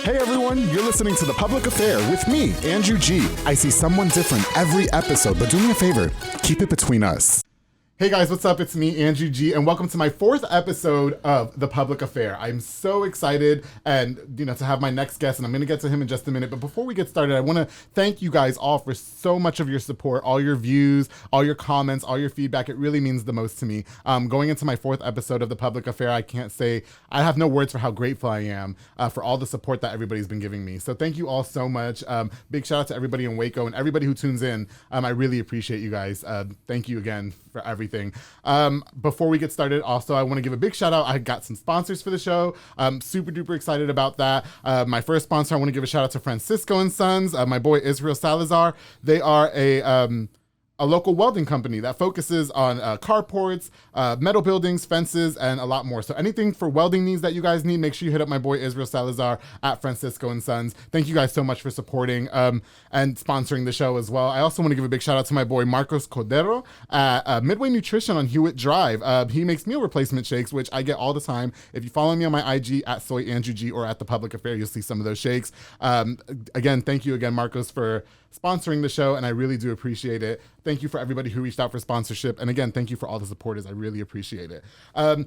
Hey everyone, you're listening to The Public Affair with me, Andrew G. I see someone different every episode, but do me a favor, keep it between us. Hey guys, what's up? It's me, Andrew G, and welcome to my 4th episode of The Public Affair. I'm so excited and, to have my next guest, and I'm going to get to him in just a minute. But before we get started, I want to thank you guys all for so much of your support, all your views, all your comments, all your feedback. It really means the most to me. Going into my 4th episode of The Public Affair, I have no words for how grateful I am for all the support that everybody's been giving me. So thank you all so much. Big shout out to everybody in Waco and everybody who tunes in. I really appreciate you guys. Thank you again for everything. Before we get started, also, I want to give a big shout out. I got some sponsors for the show. I'm super duper excited about that. My first sponsor, I want to give a shout out to Francisco and Sons, my boy Israel Salazar. They are a local welding company that focuses on carports, metal buildings, fences, and a lot more. So anything for welding needs that you guys need, make sure you hit up my boy Israel Salazar at Francisco and Sons. Thank you guys so much for supporting and sponsoring the show as well. I also want to give a big shout out to my boy Marcos Cordero at Midway Nutrition on Hewitt Drive. He makes meal replacement shakes, which I get all the time. If you follow me on my IG at SoyAndrewG or at The Public Affair, you'll see some of those shakes. Again, thank you again, Marcos, for sponsoring the show, and I really do appreciate it. Thank you for everybody who reached out for sponsorship, and again, thank you for all the supporters. I really appreciate it.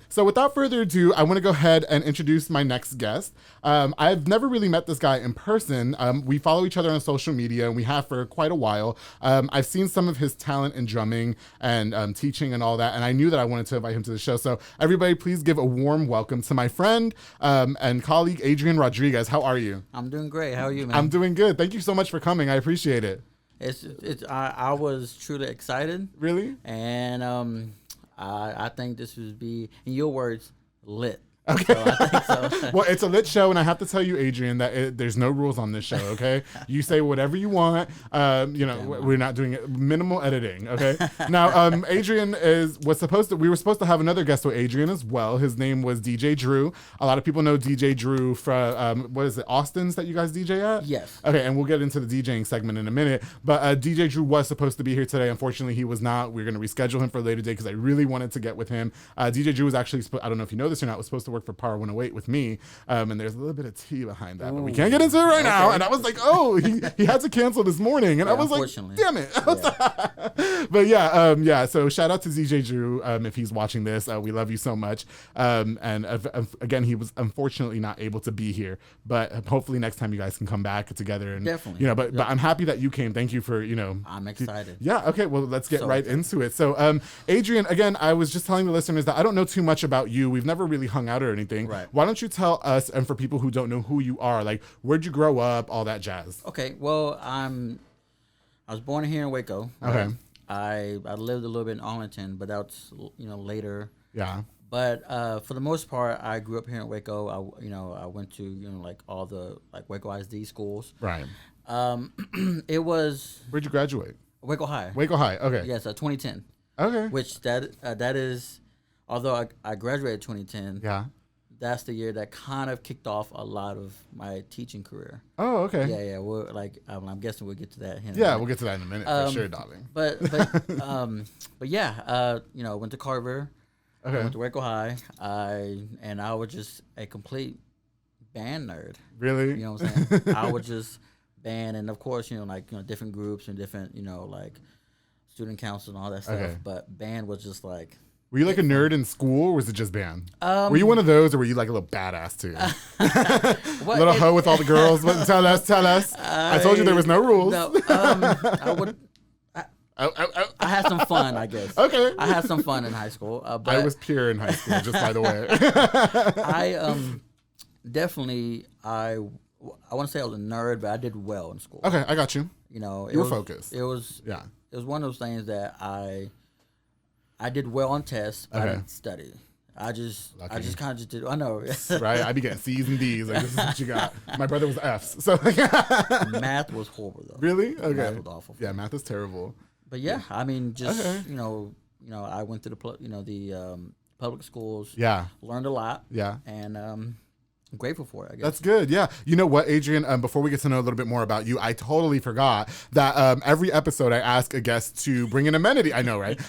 So without further ado, I want to go ahead and introduce my next guest. I've never really met this guy in person. We follow each other on social media, and we have for quite a while. I've seen some of his talent in drumming and teaching and all that, and I knew that I wanted to invite him to the show. So everybody, please give a warm welcome to my friend and colleague, Adrian Rodriguez. How are you? I'm doing great. How are you, man? I'm doing good. Thank you so much for coming. I appreciate it. I was truly excited. Really? And I think this would be, in your words, lit. Okay. So I think so. Well, it's a lit show, and I have to tell you, Adrian, that there's no rules on this show, okay? You say whatever you want. We're not doing it. Minimal editing, okay? Now, Adrian we were supposed to have another guest with Adrian as well. His name was DJ Drew. A lot of people know DJ Drew from, what is it, Austin's that you guys DJ at? Yes. Okay, and we'll get into the DJing segment in a minute. But DJ Drew was supposed to be here today. Unfortunately, he was not. We're going to reschedule him for a later day because I really wanted to get with him. DJ Drew was actually, I don't know if you know this or not, was supposed to work for Power 108 with me, and there's a little bit of tea behind that, but we can't get into it right now. And I was like, oh, he had to cancel this morning, and I was like, damn it. But yeah, so shout out to DJ Drew if he's watching this. We love you so much. And again, he was unfortunately not able to be here, but hopefully next time you guys can come back together. And definitely, but I'm happy that you came. Thank you for I'm excited. Yeah. Okay. Well, let's get into it. So, Adrian, again, I was just telling the listeners that I don't know too much about you. We've never really hung out or anything. Right. Why don't you tell us, and for people who don't know who you are, like, where'd you grow up, all that jazz? Okay. Well, I was born here in Waco. Okay. I lived a little bit in Arlington, but that's later. Yeah. But for the most part, I grew up here in Waco. I went to like all the Waco ISD schools. Right. It was. Where'd you graduate? Waco High. Waco High. Okay. Yes, 2010. Okay. Which that is, although I graduated 2010. Yeah. That's the year that kind of kicked off a lot of my teaching career. Oh, okay. Yeah. We're I'm guessing we'll get to that. We'll get to that in a minute for sure, darling. But yeah, went to Carver. Okay. Went to Waco High. I was just a complete band nerd. Really? You know what I'm saying? I would just band, and of course, different groups and different, student council and all that stuff. Okay. But band was just like. Were you like a nerd in school, or was it just band? Were you one of those, or were you like a little badass too? Little hoe with all the girls. Tell us. I told you there was no rules. No, I would. I had some fun, I guess. Okay. I had some fun in high school. But I was pure in high school, just by the way. I definitely I want to say I was a nerd, but I did well in school. Okay, I got you. You were focused. It was one of those things that I did well on tests, but I didn't study. I just kind of just did. I know, right? I be getting C's and D's. Like, this is what you got. My brother was F's. So math was horrible though. Really? Okay. Math was awful. Yeah, math is terrible. But yeah, I mean, just I went to the public schools. Yeah. Learned a lot. Yeah. And grateful for it, I guess. That's good. Yeah. You know what, Adrian, before we get to know a little bit more about you, I totally forgot that every episode I ask a guest to bring an amenity. I know, right?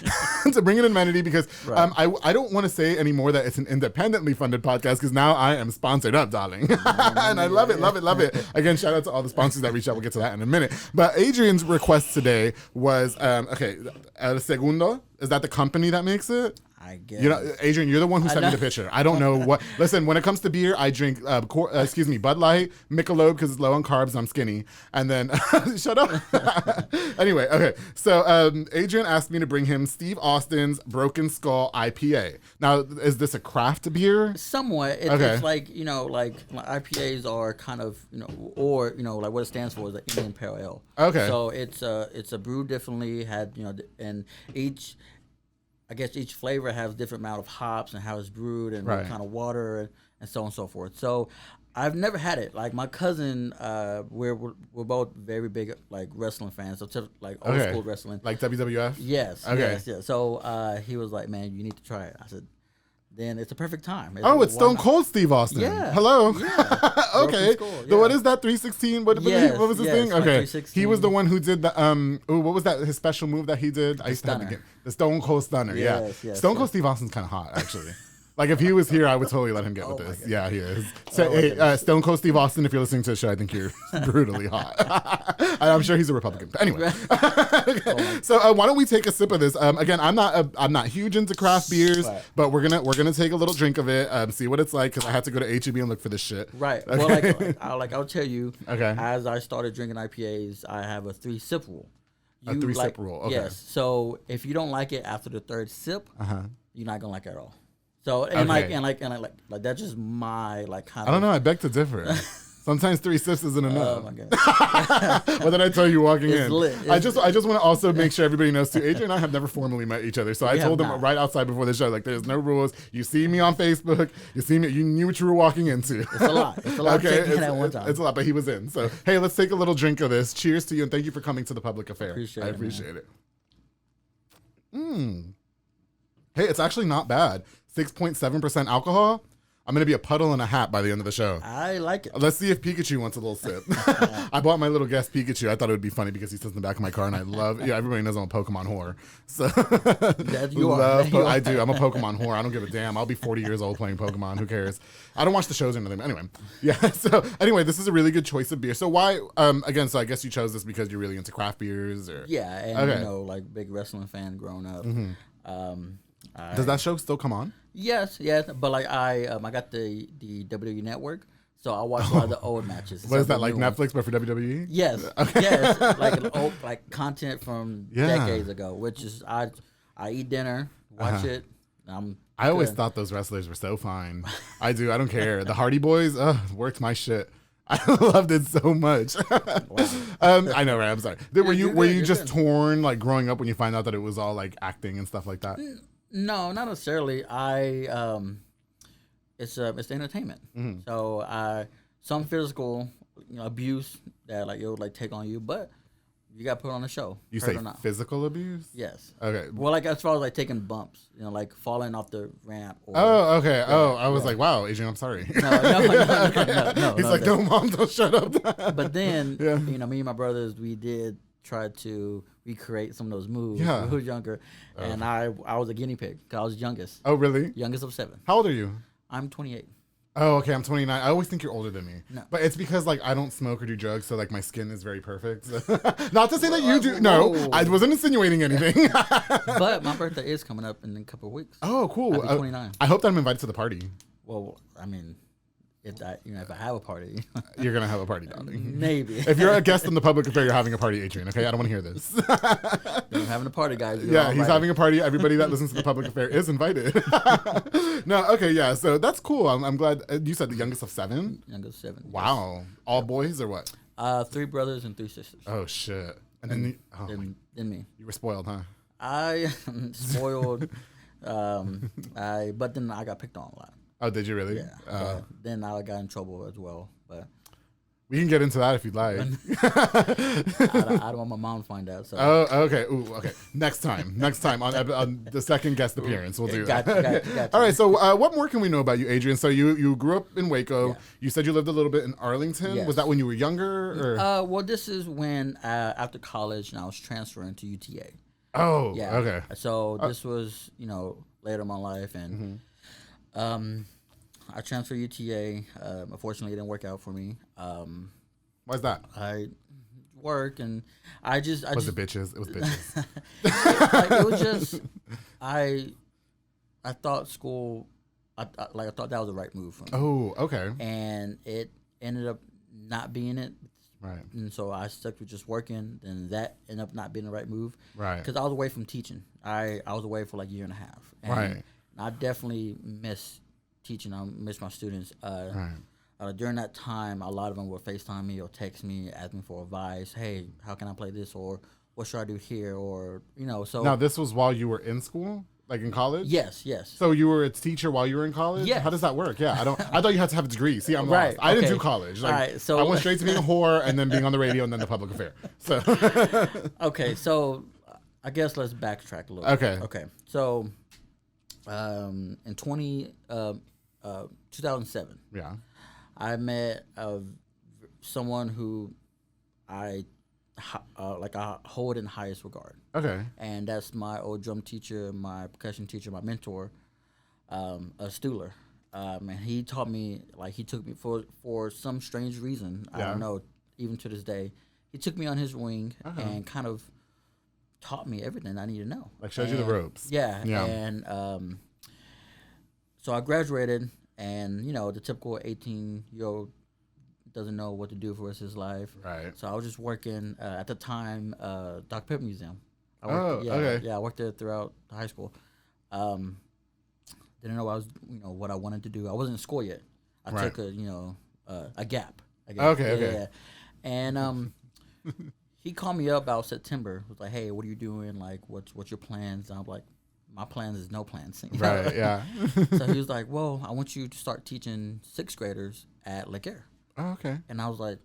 To bring an amenity because I don't want to say anymore that it's an independently funded podcast because now I am sponsored up, darling. And I love it. Again, shout out to all the sponsors that reached out. We'll get to that in a minute. But Adrian's request today was, El Segundo. Is that the company that makes it? I guess. You know, Adrian, you're the one who sent me the picture. I don't know what. Listen, when it comes to beer, I drink, Bud Light, Michelob because it's low on carbs and I'm skinny. And then, shut up. Anyway, okay. So Adrian asked me to bring him Steve Austin's Broken Skull IPA. Now, is this a craft beer? Somewhat. It's like, like IPAs are kind of, or, like what it stands for is the Indian Pale Ale. Okay. So it's a brew differently, and I guess each flavor has different amount of hops and how it's brewed and what kind of water and so on and so forth. So I've never had it. Like my cousin, we're both very big like wrestling fans, so like old school wrestling, like WWF. Yes. Okay. Yes. So he was like, "Man, you need to try it." I said, "Then it's a perfect time." It's Stone Cold Steve Austin. Yeah. Hello. Yeah. Okay. So what is that 316? What was his thing? Okay. He was the one who did the what was that? His special move that he did? I used to have to get the Stone Cold Stunner. Yes, yeah. Stone Cold Steve Austin's kind of hot, actually. Like if he was here, I would totally let him get with this. Yeah, he is. So, Stone Cold Steve Austin, if you're listening to the show, I think you're brutally hot. I'm sure he's a Republican. But anyway, so why don't we take a sip of this? Again, I'm not huge into craft beers, but we're gonna take a little drink of it, see what it's like because I had to go to HEB and look for this shit. Right. Okay. Well, I'll tell you. Okay. As I started drinking IPAs, I have a 3-sip rule. A 3-sip rule. Okay. Yes. So if you don't like it after the third sip, you're not gonna like it at all. So that's just my kind of. I don't know. I beg to differ. Sometimes 3 sips isn't enough. Oh my god! What did I tell you walking in? Lit. I just want to also make sure everybody knows too. Adrian and I have never formally met each other, so I told him right outside before the show, like, there's no rules. You see me on Facebook. You see me. You knew what you were walking into. It's a lot. It's a lot. Okay, at one time. It's a lot, but he was in. So hey, let's take a little drink of this. Cheers to you, and thank you for coming to the Public Affair. I appreciate it. Hey, it's actually not bad. 6.7% alcohol. I'm going to be a puddle and a hat by the end of the show. I like it. Let's see if Pikachu wants a little sip. I bought my little guest Pikachu. I thought it would be funny because he sits in the back of my car and I love, everybody knows I'm a Pokemon whore. So I do. I'm a Pokemon whore. I don't give a damn. I'll be 40 years old playing Pokemon. Who cares? I don't watch the shows or anything. Anyway. Yeah. So anyway, this is a really good choice of beer. So why, again, so I guess you chose this because you're really into craft beers or? Yeah. And like big wrestling fan growing up. Mm-hmm. Does that show still come on? Yes, but like I got the WWE Network, so I watch a lot of the old matches. What is that, like Netflix but for WWE? Yes, yes, like old content from decades ago. Which is I eat dinner, watch it. I always thought those wrestlers were so fine. I do. I don't care. The Hardy Boys worked my shit. I loved it so much. I know, right? I'm sorry. Were you just torn like growing up when you find out that it was all like acting and stuff like that? No, not necessarily. It's entertainment. Mm-hmm. So some physical abuse that like it would like take on you, but you got put on a show. You say physical abuse? Yes. Okay. Well, like as far as like taking bumps, like falling off the ramp. Oh, okay. I was like, wow, Adrian, I'm sorry. No. He's like, no, mom, don't shut up. But then, me and my brothers, we did try to recreate some of those moves. Yeah. We were younger, and I was a guinea pig because I was youngest. Oh, really? Youngest of 7. How old are you? I'm 28. Oh, okay. I'm 29. I always think you're older than me. No. But it's because like I don't smoke or do drugs, so like my skin is very perfect. Not to say that you do. No, I wasn't insinuating anything. But my birthday is coming up in a couple of weeks. Oh, cool. I'll be 29. I hope that I'm invited to the party. Well, I mean, if I have a party, you're gonna have a party, darling. Maybe. If you're a guest in the Public Affair, you're having a party, Adrian. Okay, I don't want to hear this. I'm having a party, guys. He's having a party. Everybody that listens to the Public Affair is invited. No, okay, yeah. So that's cool. I'm glad you said the youngest of 7. Youngest of 7. Wow, yes. All boys or what? 3 brothers and 3 sisters. Oh shit. And then me. You were spoiled, huh? I spoiled. But then I got picked on a lot. Oh, did you really? Yeah. Then I got in trouble as well. But We can get into that if you'd like. I don't want my mom to find out. So. Oh, okay. Ooh, okay. Next time on the second guest appearance, we'll do that. Gotcha. All right. So, what more can we know about you, Adrian? So, you grew up in Waco. Yeah. You said you lived a little bit in Arlington. Yes. Was that when you were younger? Or? Well, this is when after college, and I was transferring to UTA. Oh, yeah. Okay. So this was later in my life, and I transferred UTA. Unfortunately, it didn't work out for me. Why's that? I work and I it was bitches. It was bitches. It was just I thought school. I thought that was the right move for me. Oh, okay. And it ended up not being it. Right. And so I stuck with just working, and that ended up not being the right move. Right. Because I was away from teaching. I was away for like a year and a half. And right. I definitely miss teaching. I miss my students. Right. During that time, a lot of them would FaceTime me or text me, ask me for advice. Hey, how can I play this? Or what should I do here? Or, so. Now, this was while you were in school? Like in college? Yes. So you were a teacher while you were in college? Yeah. How does that work? Yeah, I thought you had to have a degree. See, I'm right. lost. I didn't do college. Like, all right, so I went straight to being a whore and then being on the radio and then the public affair. So. Okay, so I guess let's backtrack a little bit. Okay. So in 2007, yeah, I met someone who I hold in highest regard. Okay. And that's my old drum teacher, my percussion teacher, my mentor, Stuhler. And he taught me, he took me for some strange reason. I don't know, even to this day, he took me on his wing and kind of taught me everything I need to know. Like showed you the ropes. Yeah. And so I graduated, and the typical 18-year-old doesn't know what to do for the rest of his life. Right. So I was just working at the time, Dr. Pepper Museum. Okay. Yeah, I worked there throughout high school. Didn't know what I wanted to do. I wasn't in school yet. I took a gap. Okay. Yeah. And he called me up about September. Was like, hey, what are you doing? Like, what's your plans? And I'm like, my plans is no plans. Right. Yeah. So he was like, well, I want you to start teaching 6th graders at Lake Air. Oh, okay. And I was like,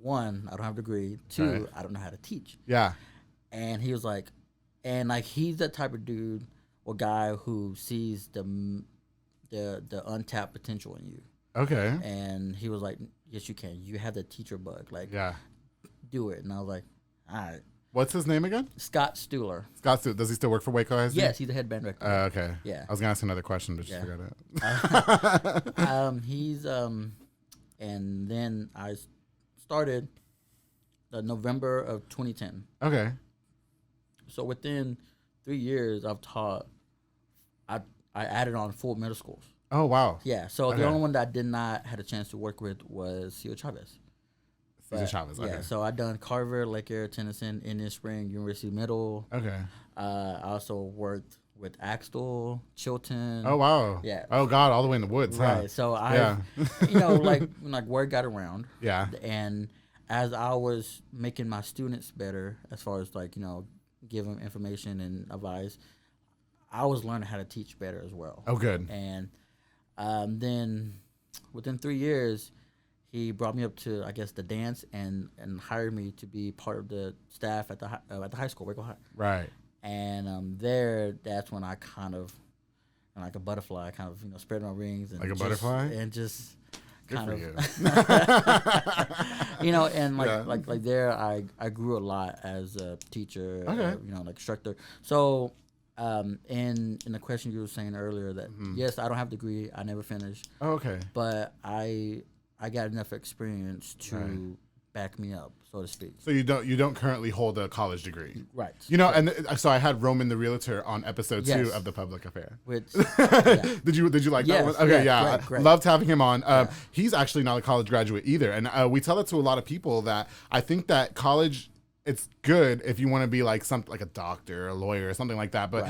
1, I don't have a degree. 2, I don't know how to teach. Yeah. And he was like, he's that type of dude or guy who sees the untapped potential in you. Okay. And he was like, yes, you can. You have the teacher bug. Like, do it. And I was like, all right. What's his name again? Scott Stuhler. Scott Stuhler. Does he still work for Waco High School? Yes, he's the head band director. Okay. Yeah. I was gonna ask another question, but just forgot it. He's and then I started November of 2010. Okay. So within 3 years, I've taught. I added on 4 middle schools. Oh wow. Yeah. So the only one that I did not had a chance to work with was Cesar Chavez. Chavez. Okay. Yeah. So I done Carver, Lake Air, Tennyson, Indian Spring, University Middle. Okay. I also worked with Axtell, Chilton. Oh wow. Yeah. Oh God, all the way in the woods. Right. Huh? So I, like word got around. Yeah. And as I was making my students better, as far as give them information and advice, I was learning how to teach better as well. Oh, good. And then within 3 years, he brought me up to, I guess, the dance and hired me to be part of the staff at the high school, Waco High. Right. And that's when I kind of, like a butterfly, kind of spread my wings and like a butterfly, and just good kind for you. And like there, I grew a lot as a teacher, like instructor. So. In the question you were saying earlier that yes, I don't have a degree, I never finished. Oh, okay. But I got enough experience to back me up, so to speak. So you don't currently hold a college degree, right? And so I had Roman the Realtor on episode 2 of The Public Affair. Which did you like that one? Okay, great. Loved having him on. He's actually not a college graduate either, and we tell it to a lot of people that I think that college. It's good if you want to be like a doctor or a lawyer or something like that. But,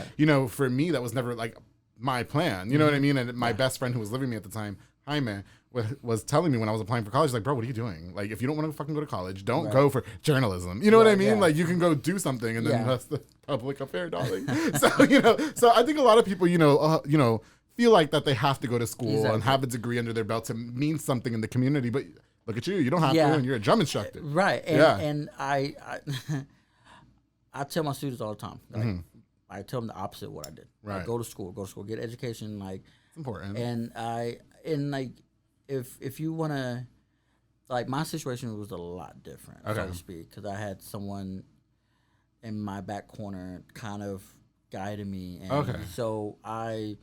for me, that was never like my plan. You know what I mean? And my best friend who was living with me at the time, Jaime, was telling me when I was applying for college, like, bro, what are you doing? Like, if you don't want to fucking go to college, don't go for journalism. You know what I mean? Yeah. Like, you can go do something and then that's the public affair, darling. So I think a lot of people, feel like that they have to go to school and have a degree under their belt to mean something in the community. But look at you. You don't have to, and you're a drum instructor. Right. And I I tell my students all the time. Like, I tell them the opposite of what I did. Right. Like, go to school, get education. Like, it's important. And like, if you want to, like, my situation was a lot different, so to speak, because I had someone in my back corner kind of guiding me. And so I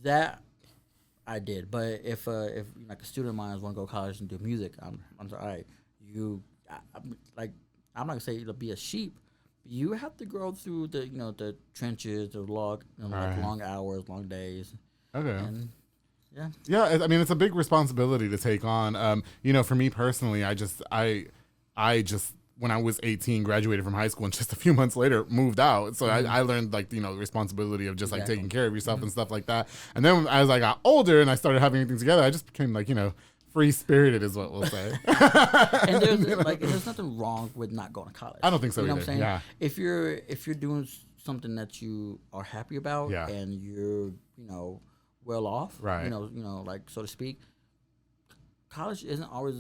did. But if like a student of mine want to go to college and do music, I'm sorry, all right, I'm not gonna say to be a sheep. You have to go through the trenches, the like long hours, long days. Okay. And yeah. I mean, it's a big responsibility to take on. For me personally, I just when I was 18, graduated from high school, and just a few months later moved out. So I learned the responsibility of just like taking care of yourself and stuff like that. And then as I got older and I started having everything together, I just became free spirited is what we'll say. And there's nothing wrong with not going to college. I don't think so. You know either. what I'm saying? Yeah. If you're doing something that you are happy about and you're well off, right? Like, so to speak, college isn't always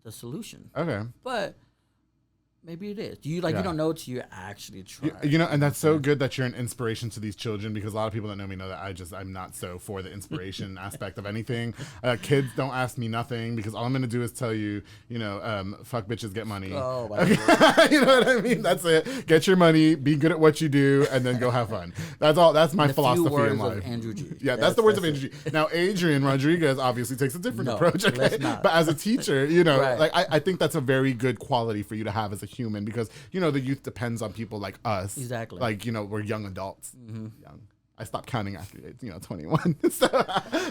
the solution. Okay. But maybe it is. You don't know till you actually try. And that's so good that you're an inspiration to these children, because a lot of people that know me know that I'm not so for the inspiration aspect of anything. Kids don't ask me nothing, because all I'm going to do is tell you, fuck bitches, get money. Oh, my God. You know what I mean? That's it. Get your money, be good at what you do, and then go have fun. That's all. That's my philosophy in life. Of Andrew G. Yeah, that's the words of Andrew G. Now, Adrian Rodriguez obviously takes a different approach. Okay? Let's not. But as a teacher, right. I think that's a very good quality for you to have as a human, because the youth depends on people like us. Exactly. Like, we're young adults. Young. I stopped counting after 21. So,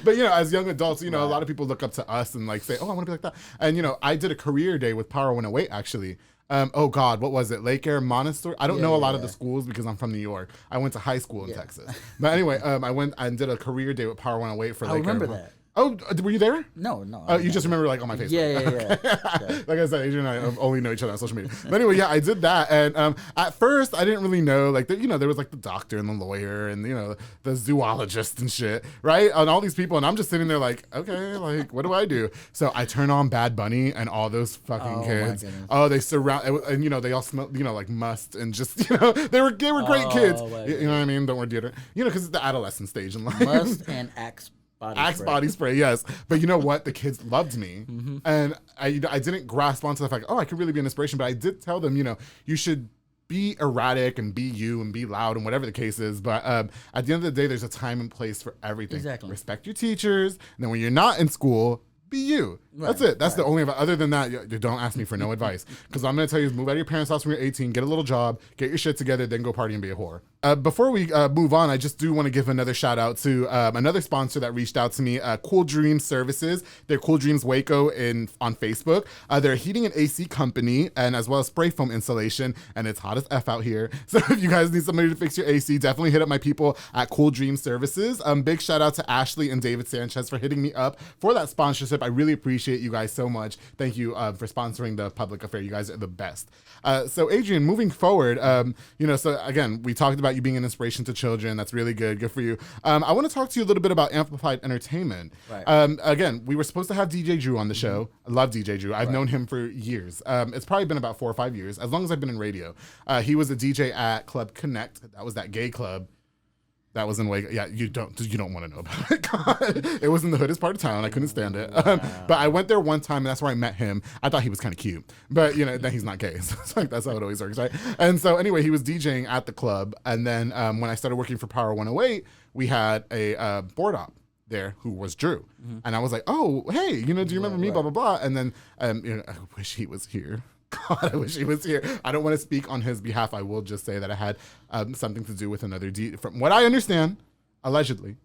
but as young adults, a lot of people look up to us and like say, oh, I want to be like that. And I did a career day with Power 108 actually. Oh God, what was it? Lake Air Montessori. I don't know a lot of the schools because I'm from New York. I went to high school in Texas. But anyway, I went and did a career day with Power 108 for Lake Air. I remember that. Oh, were you there? No. Oh, you just remember on my Facebook. Yeah. Like I said, Adrian and I only know each other on social media. But anyway, I did that, and at first I didn't really know, there was like the doctor and the lawyer and the zoologist and shit, right? And all these people, and I'm just sitting there like, okay, like what do I do? So I turn on Bad Bunny, and all those fucking kids, they surround, and they all smell, like must, and just they were great kids. You know what I mean? Don't wear deodorant, because it's the adolescent stage in life. Must and Axe body spray, yes. But you know what? The kids loved me. And I didn't grasp onto the fact, I could really be an inspiration. But I did tell them, you should be erratic and be you and be loud and whatever the case is. But at the end of the day, there's a time and place for everything. Exactly. Respect your teachers. And then when you're not in school, be you. Right, that's it. That's the only. Other than that, you don't ask me for no advice, because I'm going to tell you, move out of your parents' house when you're 18, get a little job, get your shit together, then go party and be a whore. Before we move on, I just do want to give another shout out to another sponsor that reached out to me, Cool Dreams Services. They're Cool Dreams Waco on Facebook. They're a heating and AC company, and as well as spray foam installation, and it's hot as F out here. So if you guys need somebody to fix your AC, definitely hit up my people at Cool Dreams Services. Big shout out to Ashley and David Sanchez for hitting me up for that sponsorship. I really appreciate you guys so much. Thank you for sponsoring the public affair. You guys are the best. So Adrian, moving forward, so again, we talked about you being an inspiration to children. That's really good. Good for you. I want to talk to you a little bit about Amplified Entertainment. Right. Again, we were supposed to have DJ Drew on the show. I love DJ Drew. I've known him for years. It's probably been about 4 or 5 years, as long as I've been in radio. He was a DJ at Club Connect. That was that gay club. That was in Waco. Yeah, you don't want to know about it. God. It was in the hoodest part of town. I couldn't stand it. But I went there one time, and that's where I met him. I thought he was kind of cute, but then he's not gay. So it's like, that's how it always works, right? And so anyway, he was DJing at the club, and then when I started working for Power 108, we had a board op there who was Drew, and I was like, oh, hey, do you remember me? Blah blah blah. And then I wish he was here. God, I wish he was here. I don't want to speak on his behalf. I will just say that I had something to do with another from what I understand, allegedly.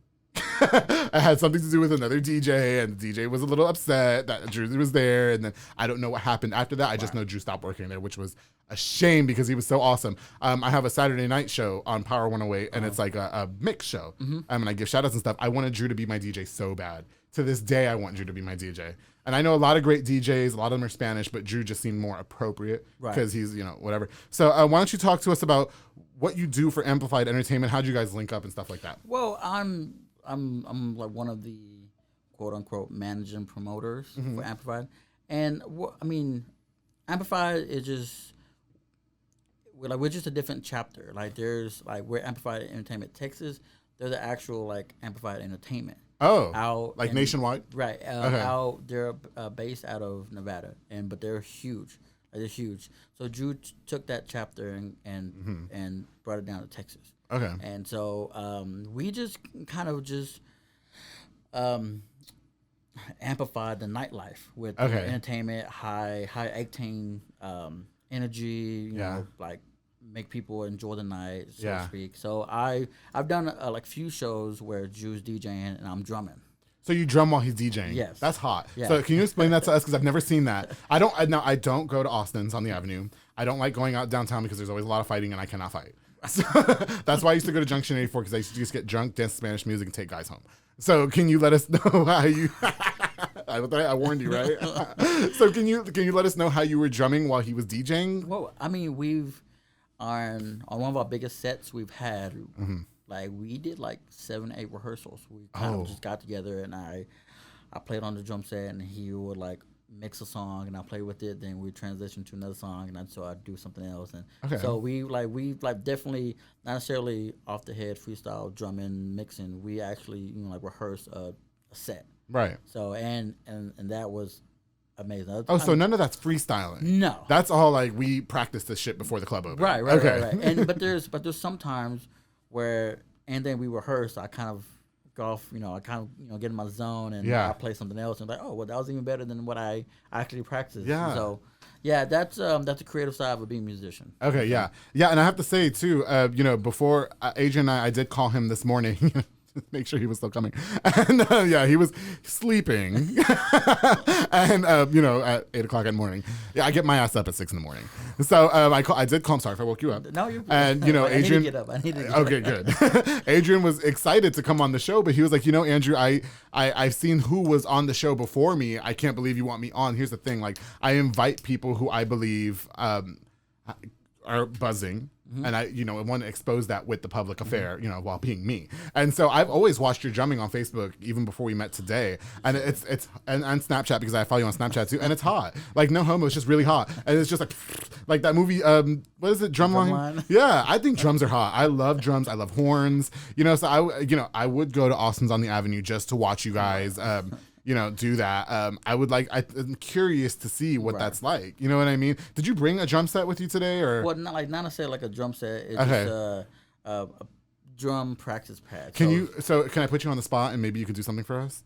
I had something to do with another DJ, and the DJ was a little upset that Drew was there, and then I don't know what happened after that. I just know Drew stopped working there, which was a shame because he was so awesome. I have a Saturday night show on Power 108, and it's like a mix show. And I give shout outs and stuff. I wanted Drew to be my DJ so bad. To this day, I want Drew to be my DJ. And I know a lot of great DJs, a lot of them are Spanish, but Drew just seemed more appropriate because he's, whatever. So why don't you talk to us about what you do for Amplified Entertainment? How'd you guys link up and stuff like that? Well, I'm like one of the quote unquote managing promoters for Amplified. And I mean, Amplified is just we're just a different chapter. Like there's like we're Amplified Entertainment Texas. They're the actual like Amplified Entertainment. Oh, out like nationwide, right? Okay. Out they're based out of Nevada, but they're huge. Like, they're huge. So Drew took that chapter and brought it down to Texas. Okay. And so we just kind of amplified the nightlife with entertainment, high octane energy. You know, like make people enjoy the night, so to speak. So I've done like few shows where Drew's DJing and I'm drumming. So you drum while he's DJing? Yes. That's hot. Yeah. So can you explain that to us? Because I've never seen that. I don't go to Austin's on the Avenue. I don't like going out downtown because there's always a lot of fighting and I cannot fight. So that's why I used to go to Junction 84 because I used to just get drunk, dance Spanish music, and take guys home. So can you let us know how you... I warned you, right? So can you let us know how you were drumming while he was DJing? Well, I mean, we've... On one of our biggest sets we've had, like we did like 7-8 rehearsals. We kind of just got together and I played on the drum set and he would like mix a song and I play with it. Then we transition to another song and so I do something else. And so we definitely not necessarily off the head freestyle drumming mixing. We actually like rehearse a set. Right. So and that was amazing. So none of that's freestyling. No, that's all like we practice this shit before the club opens. Right. And but there's sometimes where and then we rehearse. I kind of go off, I kind of get in my zone and I play something else and like, oh well, that was even better than what I actually practiced. Yeah. So that's a creative side of being a musician. Okay. Yeah. And I have to say too, before Adrian and I did call him this morning. Make sure he was still coming. And he was sleeping. And, at 8 o'clock in the morning. Yeah, I get my ass up at 6 in the morning. So I did call him. Sorry if I woke you up. No, you're good. And, Adrian. I need to get up. Okay, good. Adrian was excited to come on the show, but he was like, Andrew, I've seen who was on the show before me. I can't believe you want me on. Here's the thing. Like, I invite people who I believe are buzzing. And I want to expose that with the public affair, while being me. And so I've always watched your drumming on Facebook, even before we met today. And it's and Snapchat, because I follow you on Snapchat too. And it's hot. Like, no homo, it's just really hot. And it's just like that movie, what is it? Drumline? Yeah, I think drums are hot. I love drums. I love horns. So I would go to Austin's on the Avenue just to watch you guys, do that. I'm curious to see what that's like. You know what I mean? Did you bring a drum set with you today, or? Well, not necessarily like a drum set. It's just a drum practice pad. Can I put you on the spot and maybe you could do something for us?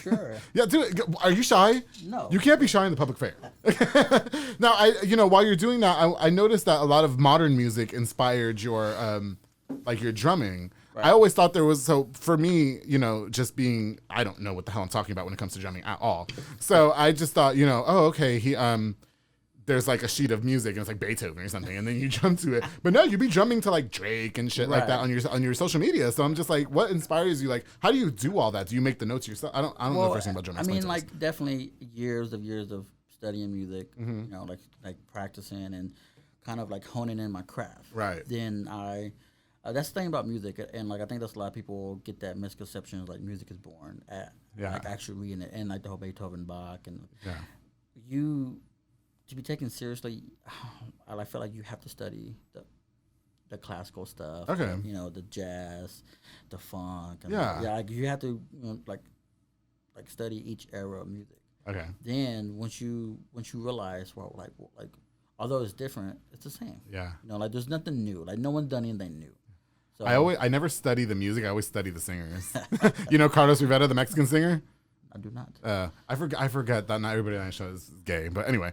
Sure. Yeah, do it. Are you shy? No. You can't be shy in the public fair. Now, while you're doing that, I noticed that a lot of modern music inspired your your drumming. Right. I always thought there was, so for me, just being, I don't know what the hell I'm talking about when it comes to drumming at all. So I just thought, there's like a sheet of music and it's like Beethoven or something, and then you jump to it. But no, you'd be drumming to like Drake and shit like that on your social media. So I'm just like, what inspires you? Like, how do you do all that? Do you make the notes yourself? I don't know the first thing about drumming. I mean, like definitely years of studying music, like practicing and kind of like honing in my craft. Right. Then that's the thing about music, and like I think that's a lot of people get that misconception like music is born at like actually reading it, and like the whole Beethoven, Bach, and you to be taken seriously, I feel like you have to study the classical stuff, okay, the jazz, the funk, and like you have to like study each era of music. Okay. Then once you realize like although it's different, it's the same. Yeah. Like there's nothing new. Like no one's done anything new. So I never study the music. I always study the singers. Carlos Rivera, the Mexican singer? I do not. I forget that not everybody on the show is gay, but anyway,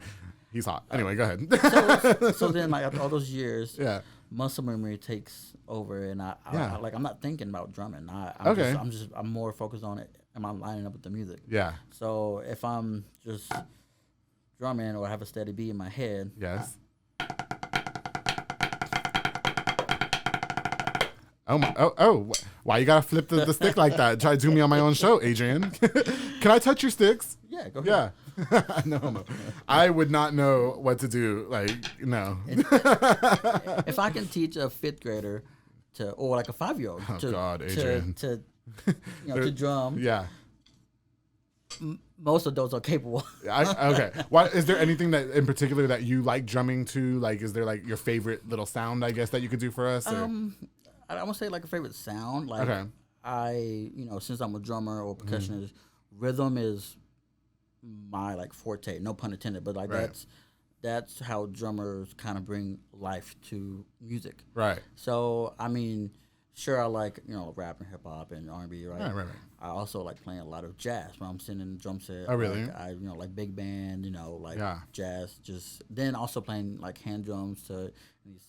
he's hot. Anyway, go ahead. So then, like after all those years, muscle memory takes over, and I'm not thinking about drumming. I'm more focused on it. Am I lining up with the music? Yeah. So if I'm just drumming or have a steady beat in my head, yes. Why you gotta flip the stick like that? Try to do me on my own show, Adrian. Can I touch your sticks? Yeah, go ahead. Yeah. No. I would not know what to do. Like, no. If I can teach a 5th grader or like a 5-year-old Adrian. to drum. Yeah. Most adults are capable. Okay. Why is there anything that in particular that you like drumming to? Like, is there like your favorite little sound, I guess, that you could do for us? Or? I don't want to say like a favorite sound. Like since I'm a drummer or percussionist, rhythm is my like forte. No pun intended, but like that's how drummers kind of bring life to music. Right. So I mean, sure, I like rap and hip hop and R&B. Right. Right. I also like playing a lot of jazz when I'm sitting in the drum set. Oh, really? Like, I like big band, jazz. Just then also playing like hand drums to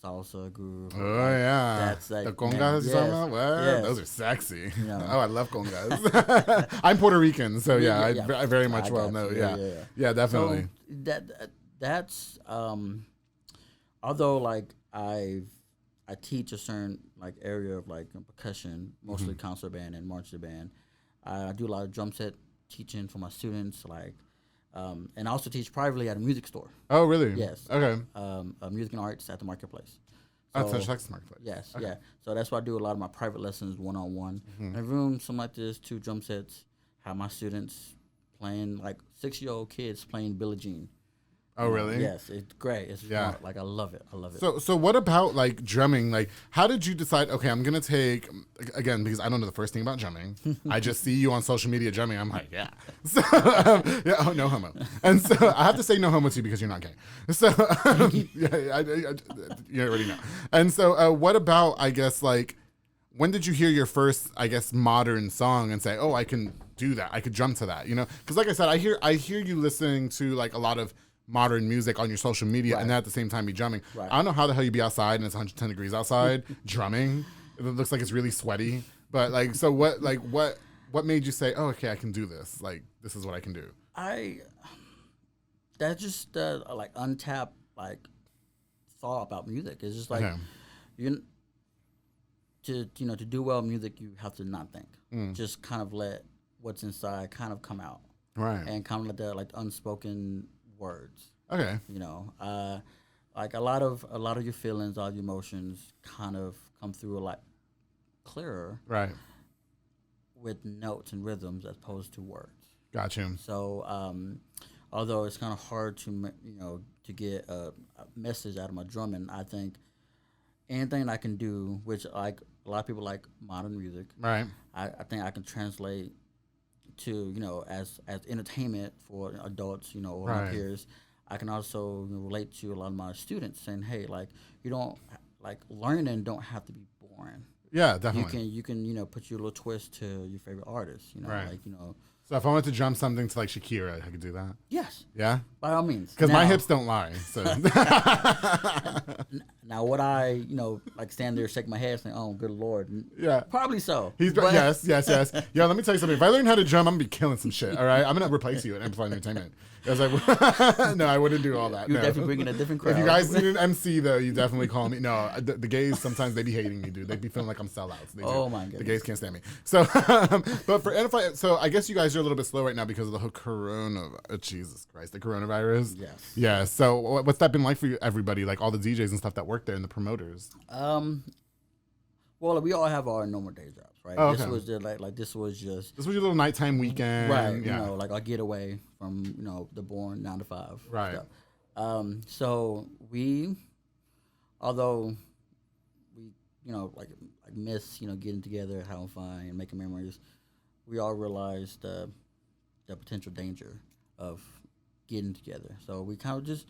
salsa groove. Oh yeah, that's like the congas. Those are sexy. Oh, I love congas. I'm Puerto Rican, so I very much know. Yeah, definitely. So that's although like I teach a certain like area of like percussion, mostly concert band and marching band. I do a lot of drum set teaching for my students, like, and I also teach privately at a music store. Oh, really? Yes. Okay. Music and arts at the marketplace. That's the marketplace. Yes. Okay. Yeah. So that's why I do a lot of my private lessons one-on-one. In a room, something like this, 2 drum sets. Have my students playing like 6-year-old kids playing Billie Jean. Oh, really? Yes, it's great. It's fun. Like I love it. So what about like drumming? Like, how did you decide? Okay, I'm gonna take again because I don't know the first thing about drumming. I just see you on social media drumming. I'm like, yeah. So no homo. And so I have to say no homo to you because you're not gay. So you already know. And so what about I guess like when did you hear your first I guess modern song and say, oh, I can do that. I could drum to that. Because like I said, I hear you listening to like a lot of modern music on your social media, and then at the same time be drumming. I don't know how the hell you be outside and it's 110 degrees outside drumming. It looks like it's really sweaty. But like, so what made you say, oh, okay, I can do this? Like, this is what I can do. That's just like untapped like thought about music. It's just like to do well music, you have to not think. Just kind of let what's inside kind of come out. Right. And kind of let the like unspoken words. Okay. Like a lot of your feelings, all your emotions kind of come through a lot clearer. Right. With notes and rhythms as opposed to words. Gotcha. So although it's kind of hard to to get a message out of my drumming, I think anything I can do, which like a lot of people like modern music. Right. I think I can translate to as entertainment for adults or my peers. I can also relate to a lot of my students saying, hey, like you don't like learning don't have to be boring. Yeah, definitely. You can put your little twist to your favorite artist. So if I wanted to drum something to like Shakira, I could do that. Yes. Yeah. By all means. Because my hips don't lie. So. Now would I like stand there shake my head saying, "Oh, good Lord"? Yeah. Probably so. Yes. Yeah. Let me tell you something. If I learn how to drum, I'm gonna be killing some shit. All right. I'm gonna replace you at Amplified Entertainment. I was like, no, I wouldn't do all that. You're definitely bringing a different crowd. If you guys need an MC though, you definitely call me. No, the gays sometimes they be hating me, dude. They be feeling like I'm sellouts. My goodness. The gays can't stand me. So, but for Amplified, so I guess you guys are a little bit slow right now because of the whole Jesus Christ, the coronavirus. Yes. Yeah. So what's that been like for you, everybody? Like all the DJs and stuff that work there and the promoters. Well, we all have our normal day jobs, right? Oh, okay. This was just This was your little nighttime weekend, right? Yeah. Like our getaway from the boring 9 to 5, right? Stuff. So although we like miss getting together, having fun, and making memories, we all realized the potential danger of getting together. So we kind of just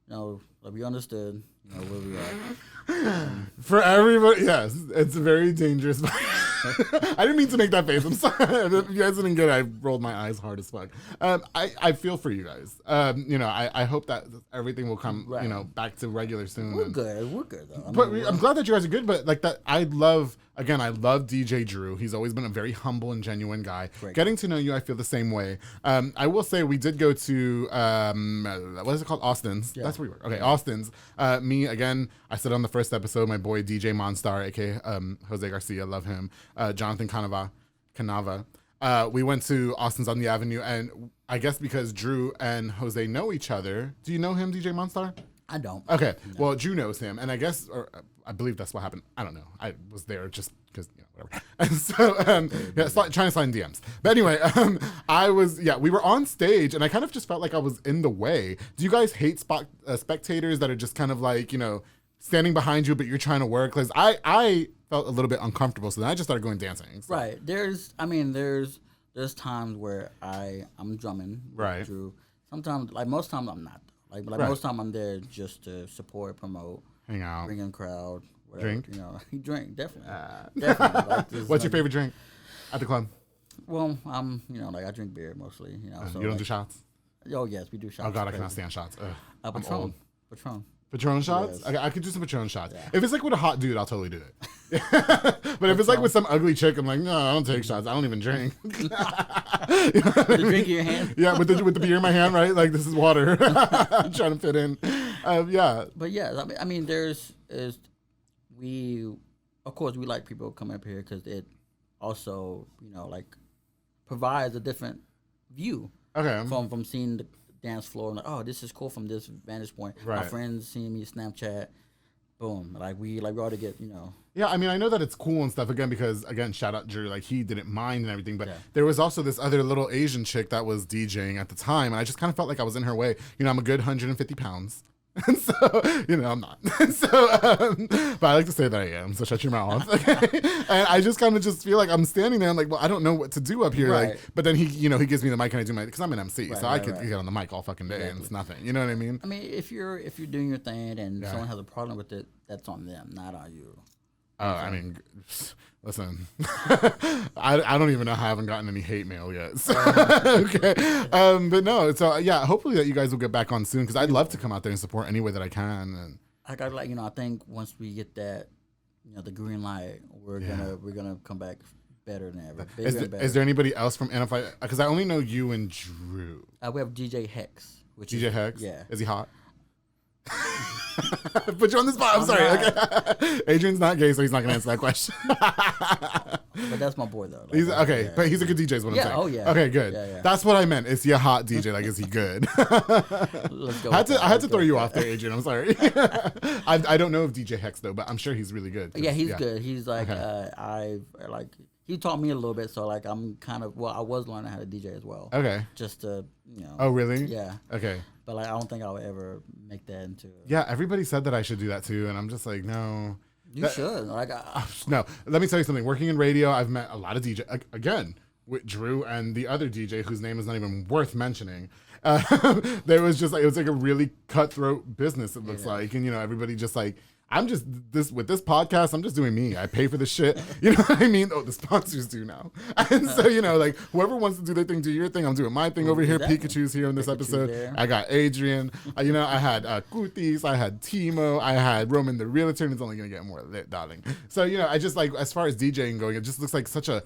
like we understood where we are. For everybody, yes, it's very dangerous. I didn't mean to make that face. I'm sorry. If you guys didn't get it, I rolled my eyes hard as fuck. I feel for you guys. I hope that everything will come, back to regular soon. We're good though. But I'm glad that you guys are good. But like that, I love DJ Drew. He's always been a very humble and genuine guy. Great. Getting to know you, I feel the same way. I will say we did go to what is it called? Austin's. Yeah. That's where we were. Okay, Austin's. Me again. I said on the first episode, my boy DJ Monstar, aka Jose Garcia, love him. Jonathan Canava. We went to Austin's on the Avenue, and I guess because Drew and Jose know each other. Do you know him, DJ Monstar? I don't. Okay. No. Well, Drew knows him, and I guess I believe that's what happened. I don't know. I was there just because, whatever. And so, trying to slide in DMs. But anyway, we were on stage, and I kind of just felt like I was in the way. Do you guys hate spectators that are just kind of like, standing behind you, but you're trying to work? Because I felt a little bit uncomfortable, so then I just started going dancing. So. Right. There's times where I'm drumming. Right. Drew. Sometimes, like most times, I'm not. Like most time, I'm there just to support, promote, hang out, bring in crowd, whatever. Drink. You drink definitely. Definitely. What's your favorite drink at the club? Well, I drink beer mostly. So you don't do shots? Oh yes, we do shots. Oh God, I cannot stand shots. Patron. Patron shots? Yes. I could do some Patron shots. Yeah. If it's like with a hot dude, I'll totally do it. But if it's like with some ugly chick, I'm like, no, I don't take shots. I don't even drink. With the drink in your hand? Yeah, with the beer in my hand, right? Like, this is water. I'm trying to fit in. Yeah. But yeah, I mean, of course, we like people coming up here because it also, provides a different view. Okay. From seeing the dance floor and like, oh, this is cool from this vantage point. Right. My friends seeing me Snapchat, boom, we ought to get Yeah, I mean, I know that it's cool and stuff again because again, shout out Drew, like he didn't mind and everything, but there was also this other little Asian chick that was DJing at the time, and I just kind of felt like I was in her way. I'm a good 150 pounds. And so, I'm not. So, but I like to say that I am. So shut your mouth. Okay. And I just kind of just feel like I'm standing there. I'm like, well, I don't know what to do up here. Right. Like, but then he gives me the mic and I do because I'm an MC, so I could get on the mic all fucking day and it's nothing. You know what I mean? I mean, if you're doing your thing and someone has a problem with it, that's on them, not on you. I mean, listen, I don't even know how I haven't gotten any hate mail yet. So, okay. But no, so yeah, hopefully that you guys will get back on soon because I'd love to come out there and support any way that I can. And I think once we get that, the green light, we're gonna come back better than ever. Is there anybody else from NFI? Because I only know you and Drew. We have DJ Hex. DJ Hex? Yeah. Is he hot? Put you on the spot. I'm sorry. Okay. Adrian's not gay, so he's not gonna answer that question. But that's my boy though. He's okay, but he's a good DJ. Is what I'm saying. Oh yeah. Okay, good. Yeah. That's what I meant. Is he a hot DJ? Like, is he good? Let's go. I had to throw you off there, Adrian. I'm sorry. I don't know of DJ Hex though, but I'm sure he's really good. Yeah, he's good. He's like he taught me a little bit, so like I'm kind of I was learning how to DJ as well. Okay. Just to Oh really? Yeah. Okay. But like I don't think I'll ever make that into. Yeah, everybody said that I should do that too, and I'm just like, no. You should. Like no. Let me tell you something. Working in radio, I've met a lot of DJ again with Drew and the other DJ whose name is not even worth mentioning. There was just like it was like a really cutthroat business. It looks like, and everybody just like. I'm just with this podcast. I'm just doing me. I pay for the shit. You know what I mean? Oh, the sponsors do now. And so, like whoever wants to do their thing, do your thing. I'm doing my thing over here. Pikachu's here in this episode. There. I got Adrian. I had Kutis. I had Timo. I had Roman the realtor. And it's only going to get more lit, darling. So, I just like, as far as DJing going, it just looks like such a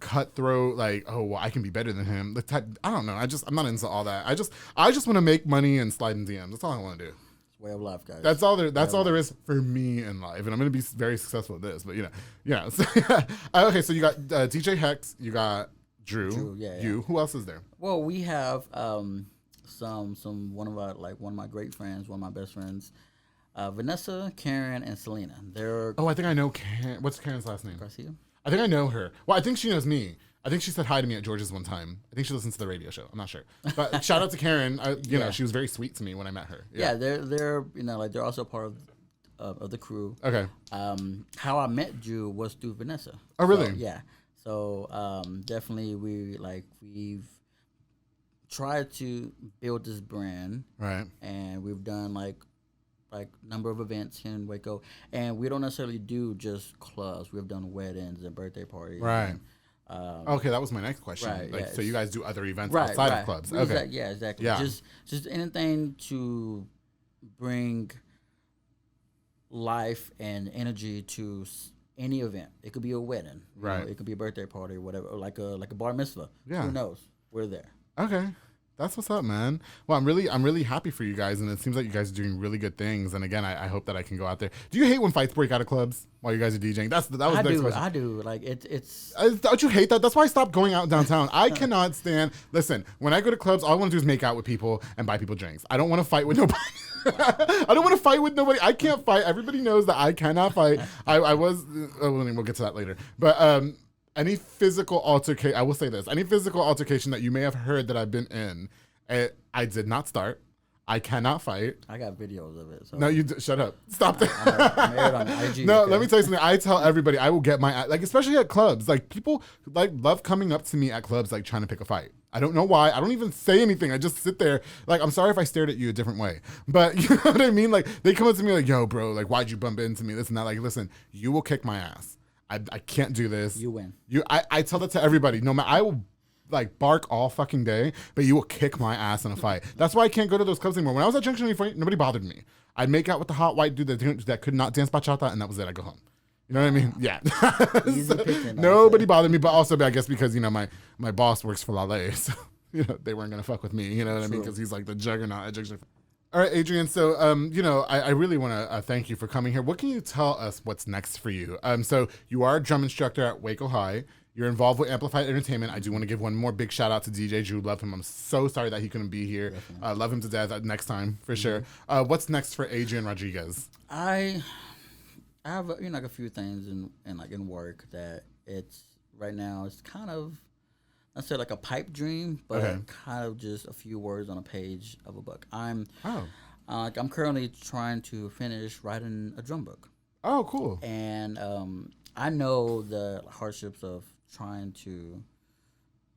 cutthroat, like, oh, well, I can be better than him. The type, I don't know. I'm not into all that. I just want to make money and slide in DMs. That's all I want to do. Way of life, guys. That's all there is for me in life, and I'm gonna be very successful at this. But So, okay, so you got DJ Hex, you got Drew, you. Who else is there? Well, we have one of my great friends, one of my best friends, Vanessa, Karen, and Selena. I think I know Karen. What's Karen's last name? Garcia. I think I know her. Well, I think she knows me. I think she said hi to me at George's one time. I think she listens to the radio show. I'm not sure. But shout out to Karen. She was very sweet to me when I met her. Yeah, they're they're also part of the crew. Okay. How I met Drew was through Vanessa. Oh, really? So, yeah. So definitely we've tried to build this brand. Right. And we've done like number of events here in Waco, and we don't necessarily do just clubs. We've done weddings and birthday parties. Right. And, okay, that was my next question. Right, so you guys do other events outside of clubs? Okay. Exactly. Yeah. Just anything to bring life and energy to any event. It could be a wedding, right? It could be a birthday party or whatever, or like a bar mitzvah. Yeah. Who knows? We're there. Okay. That's what's up, man. Well, I'm really happy for you guys, and it seems like you guys are doing really good things. And again, I hope that I can go out there. Do you hate when fights break out of clubs while you guys are DJing? That was the next question. I do. Like it's. Don't you hate that? That's why I stopped going out downtown. I cannot stand. Listen, when I go to clubs, all I want to do is make out with people and buy people drinks. I don't want to fight with nobody. I don't want to fight with nobody. I can't fight. Everybody knows that I cannot fight. We'll get to that later. But any physical altercation, I will say this, any physical altercation that you may have heard that I've been in, I did not start. I cannot fight. I got videos of it. So. No, shut up. Stop that. I'm on IG, no, okay. Let me tell you something. I tell everybody, I will get like, especially at clubs, like people like love coming up to me at clubs, like trying to pick a fight. I don't know why. I don't even say anything. I just sit there. Like, I'm sorry if I stared at you a different way, but you know what I mean? Like they come up to me like, yo, bro, like, why'd you bump into me? This and that. Like, listen, you will kick my ass. I can't do this. You win. I tell that to everybody. No matter, I will like bark all fucking day, but you will kick my ass in a fight. That's why I can't go to those clubs anymore. When I was at Junction 85, nobody bothered me. I'd make out with the hot white dude that could not dance bachata, and that was it. I go home. You know what I mean? Yeah. So, nobody bothered me, but also I guess because, you know, my boss works for Lale, so you know they weren't gonna fuck with me. You know what I mean? Because he's like the juggernaut at Junction. All right, Adrian. So, you know, I really want to thank you for coming here. What can you tell us what's next for you? So you are a drum instructor at Waco High. You're involved with Amplified Entertainment. I do want to give one more big shout out to DJ Drew. Love him. I'm so sorry that he couldn't be here. Love him to death. Next time, for sure. What's next for Adrian Rodriguez? I have like a few things in work that it's right now. It's kind of, I say like a pipe dream, but kind of just a few words on a page of a book. I'm currently trying to finish writing a drum book. Oh, cool. And I know the hardships of trying to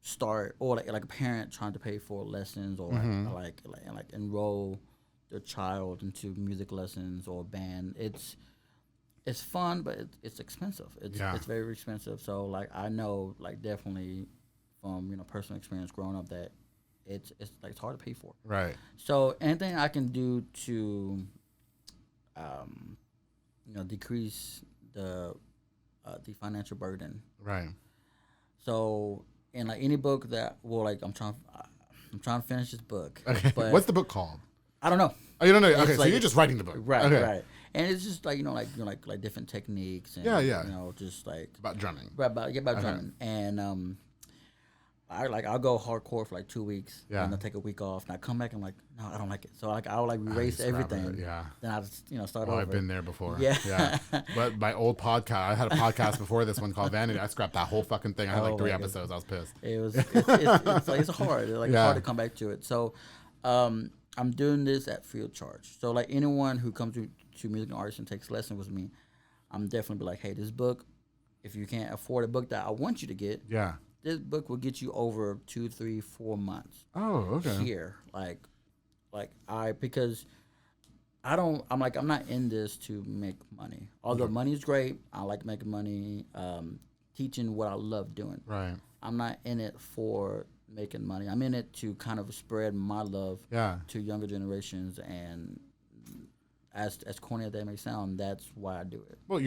start, or like a parent trying to pay for lessons, or like enroll their child into music lessons or band. It's fun, but it's expensive. It's very expensive. So like I know like definitely from personal experience growing up that it's like it's hard to pay for. Right. So anything I can do to decrease the financial burden. Right. So in like any book that I'm trying to finish this book. Okay. But what's the book called? I don't know. Oh, you don't know. Okay, so you're just writing the book. Right. Okay. Right. And it's just like like different techniques and just like about drumming. Right, about drumming. And I'll go hardcore for like 2 weeks, and I'll take a week off, and I come back and I'm like, no, I don't like it. So like I'll like erase everything. Then I'll just start over. I've been there before. Yeah. But my old podcast, I had a podcast before this one called Vanity. I scrapped that whole fucking thing. I had like 3 episodes. I was pissed. It's hard. It's hard to come back to it. So I'm doing this at free of charge. So like anyone who comes to music and artists and takes lessons with me, I'm definitely be like, hey, this book, if you can't afford a book that I want you to get, this book will get you over 2, 3, 4 months. Oh, okay. Here, because I'm not in this to make money. Although money is great, I like making money, teaching what I love doing. Right. I'm not in it for making money. I'm in it to kind of spread my love to younger generations, and as corny as that may sound, that's why I do it. Well,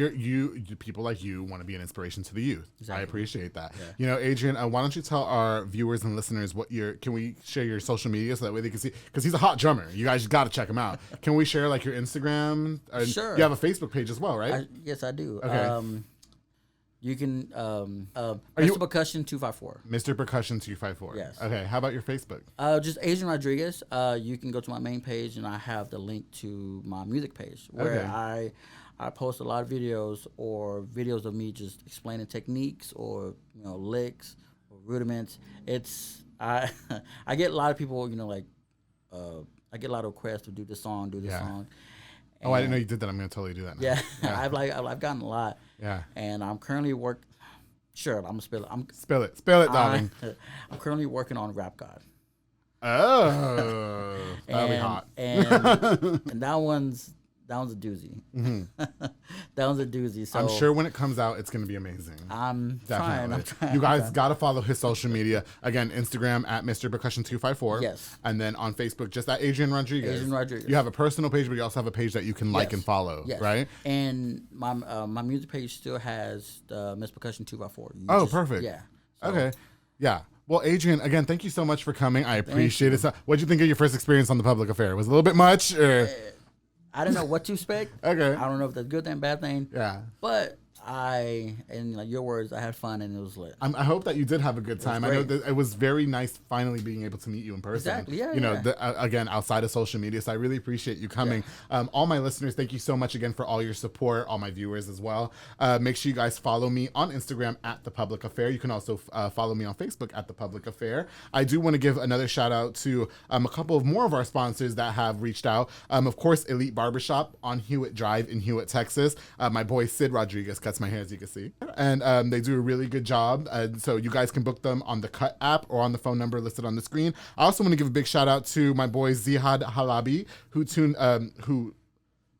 people like you want to be an inspiration to the youth. Exactly. I appreciate that. Yeah. Adrian, why don't you tell our viewers and listeners can we share your social media so that way they can see, because he's a hot drummer. You guys got to check him out. Can we share like your Instagram? Sure. You have a Facebook page as well, right? Yes, I do. Okay. You can Mr. Percussion 254. Mr. Percussion 254. Yes. Okay. How about your Facebook? Just Adrian Rodriguez. You can go to my main page, and I have the link to my music page where I post a lot of videos of me just explaining techniques or licks or rudiments. I get a lot of people I get a lot of requests to do this song. I didn't know you did that. I'm going to totally do that now. Yeah. I've gotten a lot. Yeah. And I'm currently Sure, I'm gonna spill it. Spill it, darling. I'm currently working on Rap God. Oh, that'll be hot. And that one's a doozy. Mm-hmm. That one's a doozy. So I'm sure when it comes out, it's going to be amazing. I'm trying. You guys got to follow his social media. Again, Instagram at Mr. Percussion 254. Yes. And then on Facebook, just at Adrian Rodriguez. Adrian Rodriguez. You have a personal page, but you also have a page that you can like and follow, right? And my music page still has the Mr. Percussion 254. Perfect. Yeah. Okay. Yeah. Well, Adrian, again, thank you so much for coming. I appreciate it. So, what did you think of your first experience on the public affair? Was it a little bit much? Or? I don't know what to expect. Okay. I don't know if that's a good thing, bad thing. Yeah. But in like your words, I had fun and it was lit. I hope that you did have a good time. I know that it was very nice finally being able to meet you in person. Exactly, yeah. You know, again, outside of social media. So I really appreciate you coming. Yeah. All my listeners, thank you so much again for all your support, all my viewers as well. Make sure you guys follow me on Instagram at The Public Affair. You can also follow me on Facebook at The Public Affair. I do want to give another shout out to a couple of more of our sponsors that have reached out. Of course, Elite Barbershop on Hewitt Drive in Hewitt, Texas. My boy Sid Rodriguez cuts my hair, as you can see. And they do a really good job. So you guys can book them on the Cut app or on the phone number listed on the screen. I also want to give a big shout out to my boy Zihad Halabi, who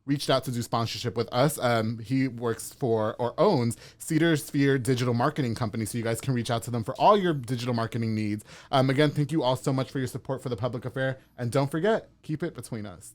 reached out to do sponsorship with us. He works for or owns Cedar Sphere Digital Marketing Company, so you guys can reach out to them for all your digital marketing needs. Again, thank you all so much for your support for The Public Affair. And don't forget, keep it between us.